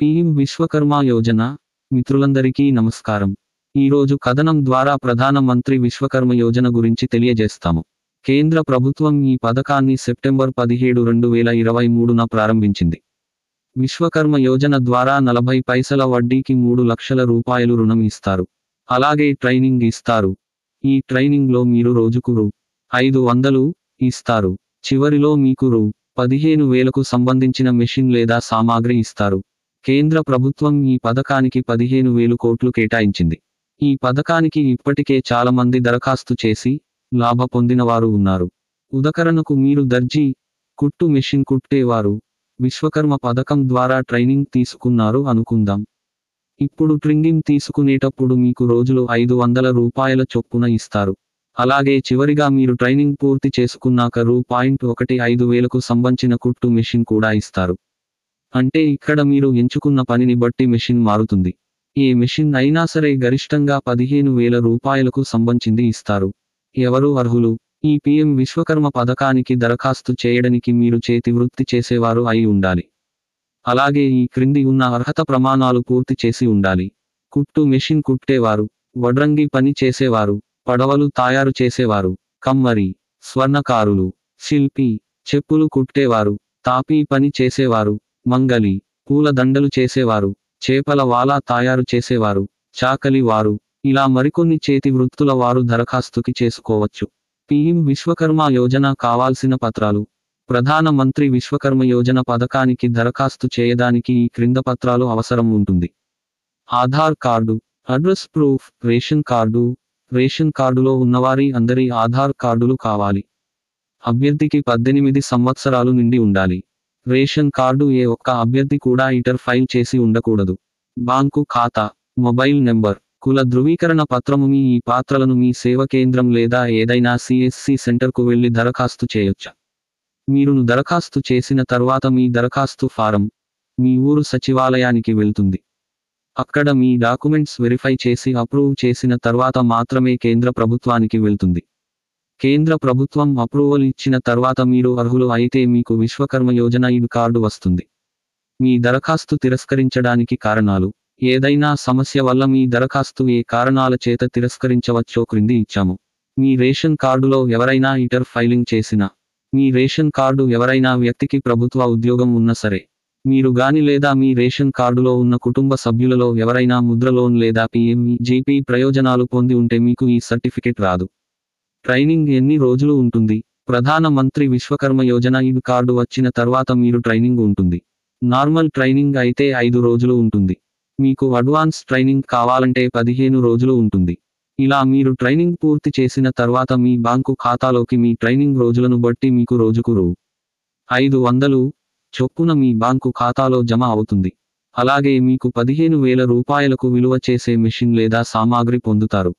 PM Vishwakarma Yojana మిత్రులందరికీ నమస్కారం. ఈరోజు కథనం ద్వారా ప్రధాన మంత్రి విశ్వకర్మ యోజన గురించి తెలియజేస్తాము. కేంద్ర ప్రభుత్వం ఈ పథకాన్ని సెప్టెంబర్ 17, 2023న ప్రారంభించింది. విశ్వకర్మ యోజన ద్వారా 40 పైసల వడ్డీకి 3 లక్షల రూపాయలు రుణం ఇస్తారు. అలాగే ట్రైనింగ్ ఇస్తారు. ఈ ట్రైనింగ్లో మీరు రోజుకు రూ. 500 ఇస్తారు. చివరిలో మీకు రూ. 15,000కు సంబంధించిన మెషిన్ లేదా సామాగ్రి ఇస్తారు. కేంద్ర ప్రభుత్వం ఈ పథకానికి 15,000 కోట్లు కేటాయించింది. ఈ పథకానికి ఇప్పటికే చాలా మంది దరఖాస్తు చేసి లాభ పొందినవారు ఉన్నారు. ఉదాహరణకు మీరు దర్జీ, కుట్టు మెషిన్ కుట్టేవారు విశ్వకర్మ పథకం ద్వారా ట్రైనింగ్ తీసుకున్నారు అనుకుందాం. ఇప్పుడు ట్రైనింగ్ తీసుకునేటప్పుడు మీకు రోజులు 500 రూపాయల చొప్పున ఇస్తారు. అలాగే చివరిగా మీరు ట్రైనింగ్ పూర్తి చేసుకున్నాక రూ. 1,500కు సంబంధించిన కుట్టు మెషిన్ కూడా ఇస్తారు. అంటే ఇక్కడ మీరు ఎంచుకున్న పనిని బట్టి మెషిన్ మారుతుంది. ఏ మెషిన్ అయినా సరే గరిష్టంగా 15,000 రూపాయలకు సంబంధించింది ఇస్తారు. ఎవరు అర్హులు? ఈ పీఎం విశ్వకర్మ పథకానికి దరఖాస్తు చేయడానికి మీరు చేతి వృత్తి చేసేవారు అయి ఉండాలి. అలాగే ఈ క్రింది ఉన్న అర్హత ప్రమాణాలు పూర్తి చేసి ఉండాలి. కుట్టు మెషిన్ కుట్టేవారు, వడ్రంగి పని చేసేవారు, పడవలు తయారు చేసేవారు, కమ్మరి, స్వర్ణకారులు, శిల్పి, చెప్పులు కుట్టేవారు, తాపీ పని చేసేవారు, మంగలి, పూల దండలు చేసేవారు, చేపల వాలా తయారు చేసేవారు, చాకలి వారు, ఇలా మరికొన్ని చేతి వృత్తుల వారు దరఖాస్తుకి చేసుకోవచ్చు. పీఎం విశ్వకర్మ యోజన కావాల్సిన పత్రాలు. ప్రధాన మంత్రి విశ్వకర్మ యోజన పథకానికి దరఖాస్తు చేయడానికి ఈ క్రింద పత్రాలు అవసరం ఉంటుంది. Aadhaar card, address proof, ration card. Ration కార్డులో ఉన్నవారి అందరి ఆధార్ కార్డులు కావాలి. అభ్యర్థికి 18 సంవత్సరాలు నిండి ఉండాలి. రేషన్ కార్డు ఏ ఒక్క అభ్యర్థి కూడా ఇంటర్ ఫైల్ చేసి ఉండకూడదు. బ్యాంకు ఖాతా, మొబైల్ నెంబర్, కుల ధృవీకరణ పత్రము. ఈ పాత్రలను మీ సేవ కేంద్రం లేదా ఏదైనా సిఎస్సి సెంటర్కు వెళ్లి దరఖాస్తు చేయొచ్చు. మీరు దరఖాస్తు చేసిన తర్వాత మీ దరఖాస్తు ఫారం మీ ఊరు సచివాలయానికి వెళ్తుంది. అక్కడ మీ డాక్యుమెంట్స్ వెరిఫై చేసి అప్రూవ్ చేసిన తర్వాత మాత్రమే కేంద్ర ప్రభుత్వానికి వెళ్తుంది. కేంద్ర ప్రభుత్వం అప్రూవల్ ఇచ్చిన తర్వాత మీరు అర్హులు అయితే మీకు విశ్వకర్మ యోజన కార్డు వస్తుంది. మీ దరఖాస్తు తిరస్కరించడానికి కారణాలు. ఏదైనా సమస్య వల్ల మీ దరఖాస్తు ఏ కారణాల చేత తిరస్కరించవచ్చో క్రింది ఇచ్చాము. మీ రేషన్ కార్డులో ఎవరైనా ఇంటర్ ఫైలింగ్ చేసినా, మీ రేషన్ కార్డు ఎవరైనా వ్యక్తికి ప్రభుత్వ ఉద్యోగం ఉన్నా సరే, మీరు గాని లేదా మీ రేషన్ కార్డులో ఉన్న కుటుంబ సభ్యులలో ఎవరైనా ముద్ర లోన్ లేదా పీఎంఈజీపీ ప్రయోజనాలు పొంది ఉంటే మీకు ఈ సర్టిఫికెట్ రాదు. ట్రైనింగ్ ఎన్ని రోజులు ఉంటుంది? ప్రధాన మంత్రి విశ్వకర్మ యోజన కార్డు వచ్చిన తర్వాత మీరు ట్రైనింగ్ ఉంటుంది. నార్మల్ ట్రైనింగ్ అయితే 5 రోజులు ఉంటుంది. మీకు అడ్వాన్స్ ట్రైనింగ్ కావాలంటే 15 రోజులు ఉంటుంది. ఇలా మీరు ట్రైనింగ్ పూర్తి చేసిన తర్వాత మీ బ్యాంకు ఖాతాలోకి మీ ట్రైనింగ్ రోజులను బట్టి మీకు రోజుకు రూ. 500 చొప్పున మీ బ్యాంకు ఖాతాలో జమ అవుతుంది. అలాగే మీకు 15,000 రూపాయలకు విలువ చేసే మెషిన్ లేదా సామాగ్రి పొందుతారు.